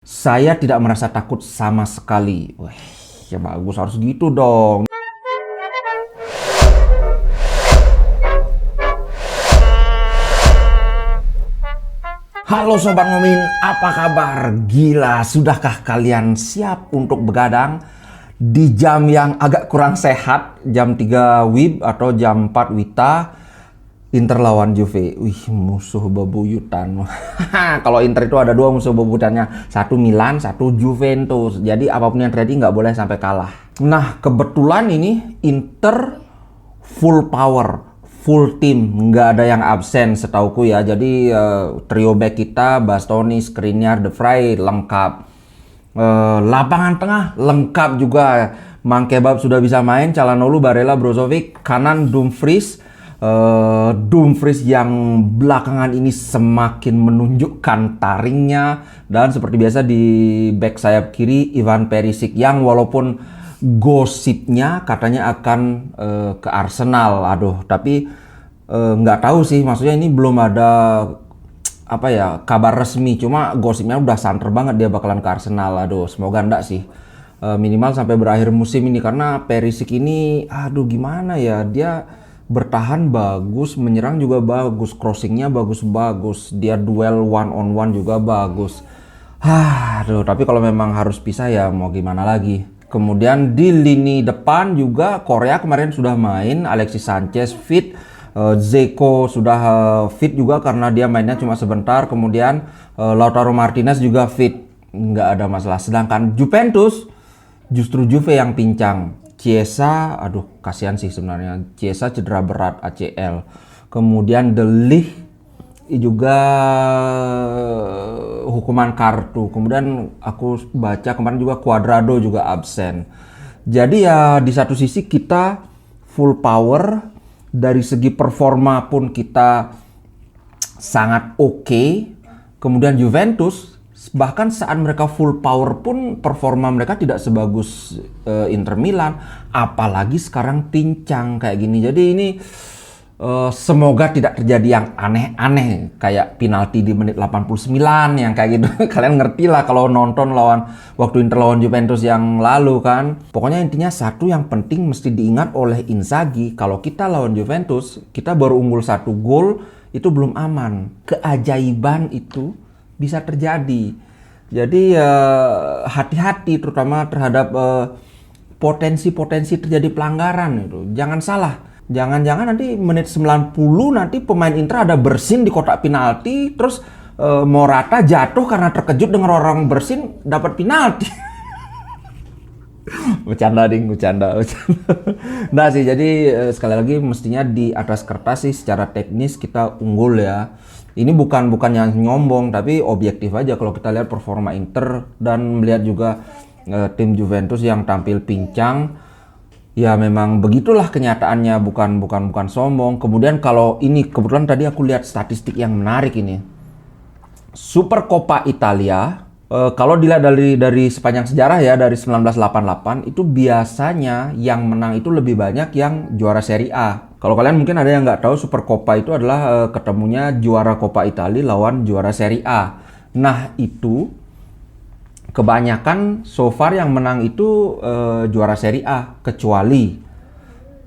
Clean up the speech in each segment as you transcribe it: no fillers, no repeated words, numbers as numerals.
Saya tidak merasa takut sama sekali. Wah, ya bagus, harus gitu dong. Halo Sobat Ngomin, apa kabar? Gila, sudahkah kalian siap untuk begadang di jam yang agak kurang sehat? Jam 3 WIB atau jam 4 WITA, Inter lawan Juve. Wih, musuh bebuyutan. Kalau Inter itu ada dua musuh bebuyutannya, satu Milan, satu Juventus. Jadi apapun yang terjadi nggak boleh sampai kalah. Nah, kebetulan ini Inter full power, full team, nggak ada yang absen setauku ya. Jadi trio back kita, Bastoni, Skriniar, De Vrij lengkap. Lapangan tengah lengkap juga. Mang Kebab sudah bisa main, Calhanoglu, Barella, Brozovic, kanan Dumfries. Dumfries yang belakangan ini semakin menunjukkan taringnya, dan seperti biasa di back sayap kiri Ivan Perisic yang walaupun gosipnya katanya akan ke Arsenal. Aduh, tapi nggak tahu sih, maksudnya ini belum ada apa ya, kabar resmi, cuma gosipnya udah santer banget dia bakalan ke Arsenal. Aduh, semoga enggak sih, minimal sampai berakhir musim ini, karena Perisic ini aduh gimana ya, dia bertahan bagus, menyerang juga bagus, crossingnya bagus-bagus, dia duel one on one juga bagus. Aduh, tapi kalau memang harus pisah ya mau gimana lagi. Kemudian di lini depan juga Korea kemarin sudah main, Alexis Sanchez fit, Zeko sudah fit juga karena dia mainnya cuma sebentar. Kemudian Lautaro Martinez juga fit, nggak ada masalah. Sedangkan Juventus justru Juve yang pincang. Chiesa, aduh kasihan sih sebenarnya. Chiesa cedera berat ACL. Kemudian De Ligt juga hukuman kartu. Kemudian aku baca kemarin juga Cuadrado juga absen. Jadi ya di satu sisi kita full power, dari segi performa pun kita sangat oke. Kemudian Juventus bahkan saat mereka full power pun performa mereka tidak sebagus Inter Milan, apalagi sekarang pincang kayak gini. Jadi ini semoga tidak terjadi yang aneh-aneh kayak penalti di menit 89 yang kayak gitu. Kalian ngerti lah kalau nonton waktu Inter lawan Juventus yang lalu kan. Pokoknya intinya satu yang penting mesti diingat oleh Inzaghi, kalau kita lawan Juventus kita baru unggul 1 gol itu belum aman. Keajaiban itu bisa terjadi. Jadi hati-hati terutama terhadap potensi-potensi terjadi pelanggaran itu. Jangan salah. Jangan-jangan nanti menit 90 nanti pemain Inter ada bersin di kotak penalti, terus Morata jatuh karena terkejut dengan orang bersin dapat penalti. Bercanda ding, bercanda. Nah sih, jadi sekali lagi mestinya di atas kertas sih secara teknis kita unggul ya. Ini bukannya nyombong, tapi objektif aja kalau kita lihat performa Inter dan melihat juga tim Juventus yang tampil pincang. Ya memang begitulah kenyataannya, bukan sombong. Kemudian kalau ini kebetulan tadi aku lihat statistik yang menarik ini. Super Coppa Italia, kalau dilihat dari sepanjang sejarah ya, dari 1988 itu biasanya yang menang itu lebih banyak yang juara Serie A. Kalau kalian mungkin ada yang nggak tahu, Super Coppa itu adalah ketemunya juara Coppa Italia lawan juara Serie A. Nah itu kebanyakan so far yang menang itu juara Serie A, kecuali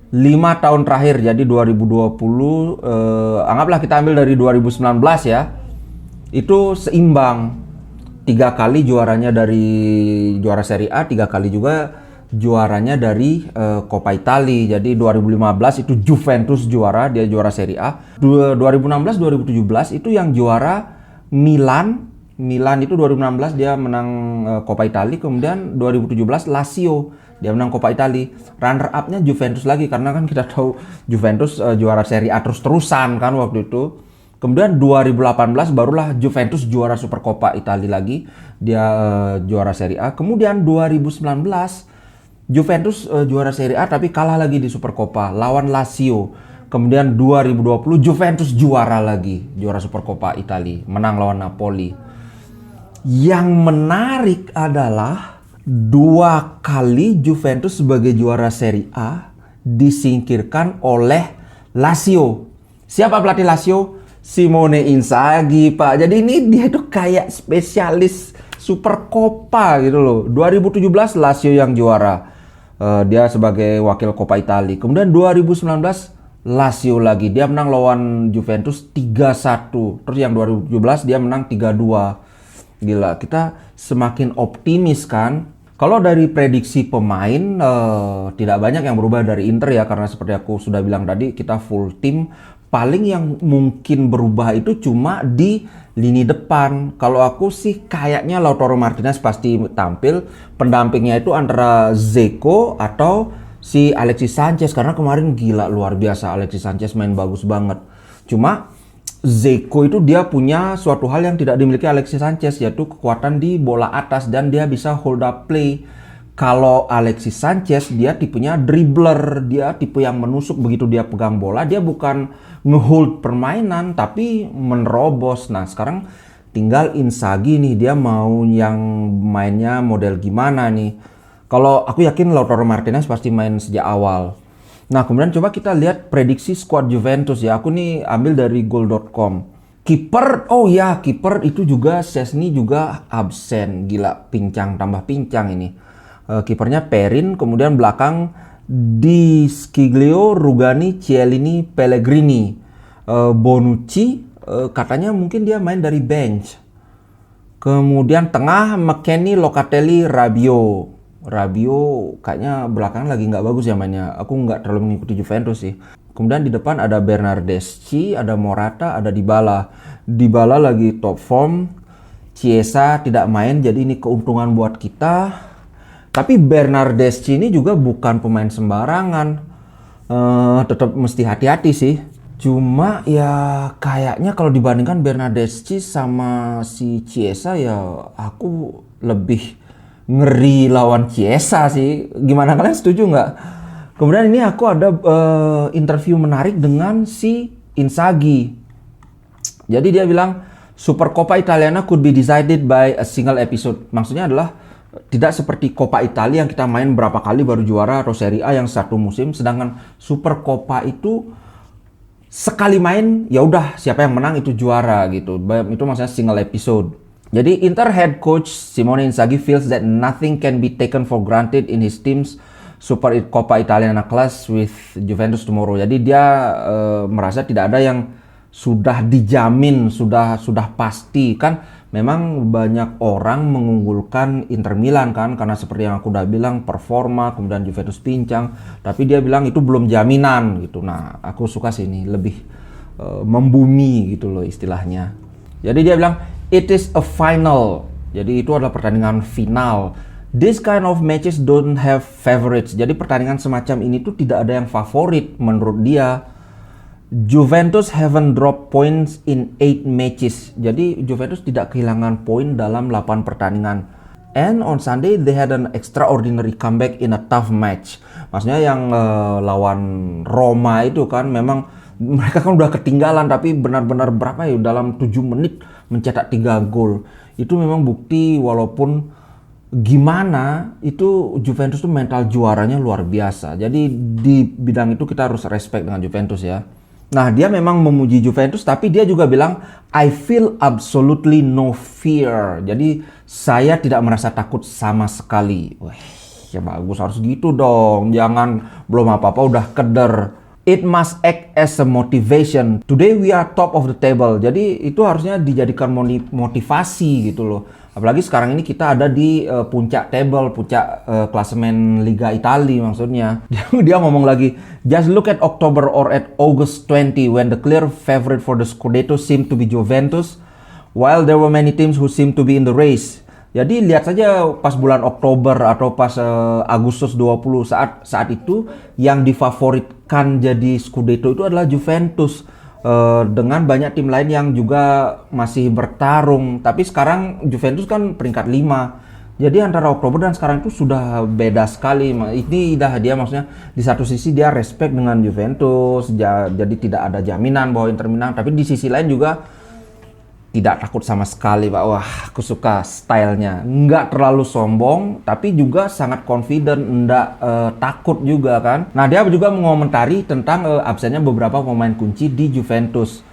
5 tahun terakhir. Jadi 2020, anggaplah kita ambil dari 2019 ya, itu seimbang. 3 kali juaranya dari juara Serie A, 3 kali juga juaranya dari Coppa Italia. Jadi 2015 itu Juventus juara, dia juara Serie A. 2016-2017 itu yang juara Milan. Milan itu 2016 dia menang Coppa Italia. Kemudian 2017 Lazio, dia menang Coppa Italia. Runner up-nya Juventus lagi, karena kan kita tahu Juventus juara Serie A terus-terusan kan waktu itu. Kemudian 2018 barulah Juventus juara Super Coppa Italia lagi, dia juara Serie A. Kemudian 2019 Juventus juara Serie A tapi kalah lagi di Super Coppa lawan Lazio. Kemudian 2020 Juventus juara lagi, juara Super Coppa Italia, menang lawan Napoli. Yang menarik adalah 2 kali Juventus sebagai juara Serie A disingkirkan oleh Lazio. Siapa pelatih Lazio? Simone Inzaghi, Pak. Jadi ini dia tuh kayak spesialis Supercoppa gitu loh. 2017 Lazio yang juara. Dia sebagai wakil Coppa Italia. Kemudian 2019 Lazio lagi. Dia menang lawan Juventus 3-1. Terus yang 2017 dia menang 3-2. Gila, kita semakin optimis kan. Kalau dari prediksi pemain, tidak banyak yang berubah dari Inter ya. Karena seperti aku sudah bilang tadi, kita full tim. Paling yang mungkin berubah itu cuma di lini depan. Kalau aku sih kayaknya Lautaro Martinez pasti tampil. Pendampingnya itu antara Dzeko atau si Alexis Sanchez. Karena kemarin gila luar biasa. Alexis Sanchez main bagus banget. Cuma Dzeko itu dia punya suatu hal yang tidak dimiliki Alexis Sanchez, yaitu kekuatan di bola atas dan dia bisa hold up play. Kalau Alexis Sanchez dia tipenya dribbler, dia tipe yang menusuk. Begitu dia pegang bola, dia bukan ngehold permainan tapi menerobos. Nah sekarang tinggal Inzaghi nih, dia mau yang mainnya model gimana nih. Kalau aku yakin Lautaro Martinez pasti main sejak awal. Nah kemudian coba kita lihat prediksi squad Juventus ya. Aku nih ambil dari goal.com. Kiper, oh ya kiper itu juga Szczęsny juga absen. Gila, pincang tambah pincang ini. Kipernya Perin, kemudian belakang Di Sciglio, Rugani, Chiellini, Pellegrini. Bonucci katanya mungkin dia main dari bench. Kemudian tengah McKennie, Locatelli, Rabiot. Rabiot kayaknya belakangan lagi nggak bagus ya mainnya. Aku nggak terlalu mengikuti Juventus sih. Kemudian di depan ada Bernardeschi, ada Morata, ada Dybala. Dybala lagi top form. Chiesa tidak main, jadi ini keuntungan buat kita. Tapi Bernardeschi ini juga bukan pemain sembarangan. Tetap mesti hati-hati sih. Cuma ya kayaknya kalau dibandingkan Bernardeschi sama si Chiesa ya aku lebih ngeri lawan Chiesa sih. Gimana, kalian setuju nggak? Kemudian ini aku ada interview menarik dengan si Inzaghi. Jadi dia bilang Supercoppa Italiana could be decided by a single episode. Maksudnya adalah tidak seperti Coppa Italia yang kita main berapa kali baru juara, atau Serie A yang satu musim. Sedangkan Supercoppa itu sekali main ya udah siapa yang menang itu juara gitu. Itu maksudnya single episode. Jadi Inter head coach Simone Inzaghi feels that nothing can be taken for granted in his team's Supercoppa Italiana clash with Juventus tomorrow. Jadi dia merasa tidak ada yang sudah dijamin, sudah pasti kan. Memang banyak orang mengunggulkan Inter Milan kan, karena seperti yang aku udah bilang performa, kemudian Juventus pincang. Tapi dia bilang itu belum jaminan gitu. Nah aku suka sih ini lebih membumi gitu loh istilahnya. Jadi dia bilang it is a final. Jadi itu adalah pertandingan final. This kind of matches don't have favorites. Jadi pertandingan semacam ini tuh tidak ada yang favorit menurut dia. Juventus haven't dropped points in 8 matches. Jadi Juventus tidak kehilangan poin dalam 8 pertandingan. And on Sunday they had an extraordinary comeback in a tough match. Maksudnya yang lawan Roma itu kan memang mereka kan udah ketinggalan tapi benar-benar berapa ya dalam 7 menit mencetak 3 gol. Itu memang bukti walaupun gimana itu Juventus tuh mental juaranya luar biasa. Jadi di bidang itu kita harus respect dengan Juventus ya. Nah dia memang memuji Juventus tapi dia juga bilang I feel absolutely no fear. Jadi saya tidak merasa takut sama sekali. Wah ya bagus, harus gitu dong. Jangan belum apa-apa udah keder. It must act as a motivation. Today we are top of the table. Jadi itu harusnya dijadikan motivasi gitu loh. Apalagi sekarang ini kita ada di puncak table, puncak klasemen Liga Italia maksudnya. Dia ngomong lagi, just look at October or at August 20 when the clear favorite for the Scudetto seemed to be Juventus, while there were many teams who seemed to be in the race. Jadi lihat saja pas bulan Oktober atau pas Agustus 20 saat itu yang difavoritkan jadi Scudetto itu adalah Juventus. Dengan banyak tim lain yang juga masih bertarung. Tapi sekarang Juventus kan peringkat 5. Jadi antara Oktober dan sekarang itu sudah beda sekali. Ini dah dia maksudnya di satu sisi dia respect dengan Juventus, jadi tidak ada jaminan bahwa Inter menang. Tapi di sisi lain juga tidak takut sama sekali, Pak. Wah, aku suka stylenya. Nggak terlalu sombong, tapi juga sangat confident, nggak takut juga kan. Nah, dia juga mengomentari tentang absennya beberapa pemain kunci di Juventus.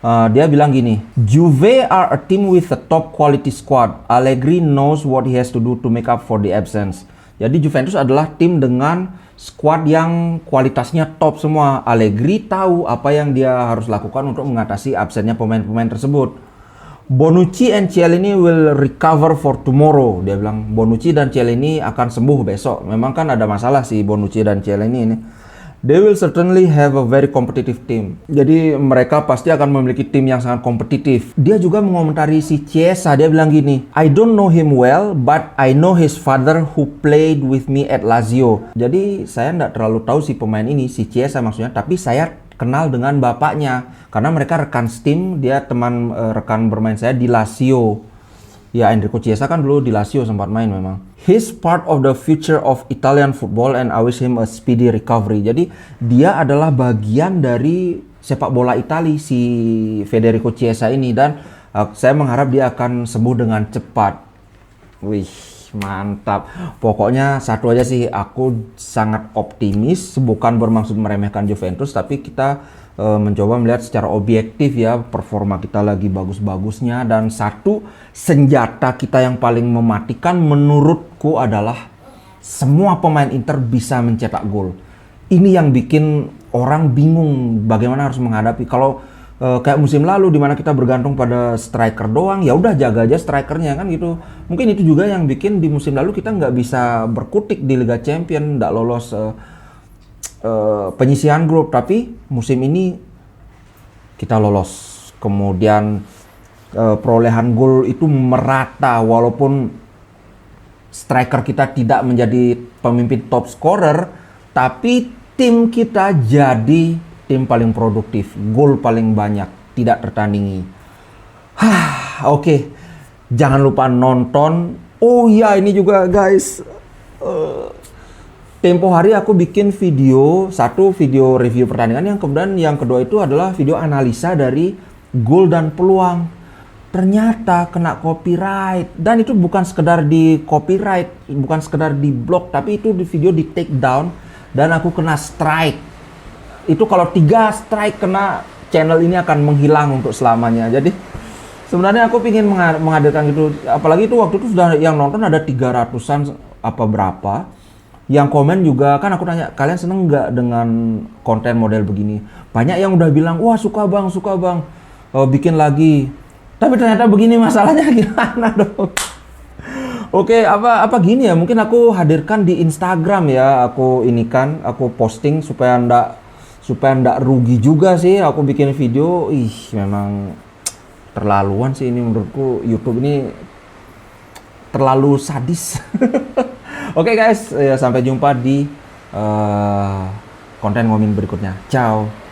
Dia bilang gini, Juve are a team with a top quality squad. Allegri knows what he has to do to make up for the absence. Jadi Juventus adalah tim dengan squad yang kualitasnya top semua. Allegri tahu apa yang dia harus lakukan untuk mengatasi absennya pemain-pemain tersebut. Bonucci and Chiellini will recover for tomorrow. Dia bilang Bonucci dan Chiellini akan sembuh besok. Memang kan ada masalah sih Bonucci dan Chiellini ini. They will certainly have a very competitive team. Jadi mereka pasti akan memiliki tim yang sangat kompetitif. Dia juga mengomentari si Chiesa. Dia bilang gini, I don't know him well, but I know his father who played with me at Lazio. Jadi saya nggak terlalu tahu si pemain ini, si Chiesa maksudnya. Tapi saya kenal dengan bapaknya. Karena mereka rekan tim, dia teman rekan bermain saya di Lazio. Ya, Enrico Chiesa kan dulu di Lazio sempat main memang. He's part of the future of Italian football and I wish him a speedy recovery. Jadi dia adalah bagian dari sepak bola Italia si Federico Chiesa ini dan saya mengharap dia akan sembuh dengan cepat. Wih, mantap. Pokoknya satu aja sih, aku sangat optimis, bukan bermaksud meremehkan Juventus, tapi kita mencoba melihat secara objektif ya, performa kita lagi bagus-bagusnya, dan satu senjata kita yang paling mematikan menurutku adalah semua pemain Inter bisa mencetak gol. Ini yang bikin orang bingung bagaimana harus menghadapi. Kalau kayak musim lalu di mana kita bergantung pada striker doang, ya udah jaga aja strikernya kan gitu. Mungkin itu juga yang bikin di musim lalu kita nggak bisa berkutik di Liga Champions, nggak lolos penyisihan grup, tapi musim ini kita lolos. Kemudian perolehan gol itu merata walaupun striker kita tidak menjadi pemimpin top scorer, tapi tim kita jadi tim paling produktif, gol paling banyak, tidak tertandingi. Oke. Jangan lupa nonton. Oh iya, ini juga guys, tempo hari aku bikin video, satu video review pertandingan, yang kedua itu adalah video analisa dari gol dan peluang. Ternyata kena copyright, dan itu bukan sekedar di copyright, bukan sekedar di blok, tapi itu di video di take down dan aku kena strike. Itu kalau 3 strike kena, channel ini akan menghilang untuk selamanya. Jadi sebenarnya aku ingin menghadirkan gitu, apalagi itu waktu itu sudah yang nonton ada 300-an apa berapa. Yang komen juga, kan aku tanya, kalian seneng nggak dengan konten model begini? Banyak yang udah bilang, wah suka bang, bikin lagi. Tapi ternyata begini masalahnya, gimana dong? Oke, apa gini ya, mungkin aku hadirkan di Instagram ya, aku posting supaya ndak rugi juga sih. Aku bikin video, memang terlaluan sih ini menurutku, YouTube ini terlalu sadis. Oke guys, sampai jumpa di konten ngomongin berikutnya. Ciao.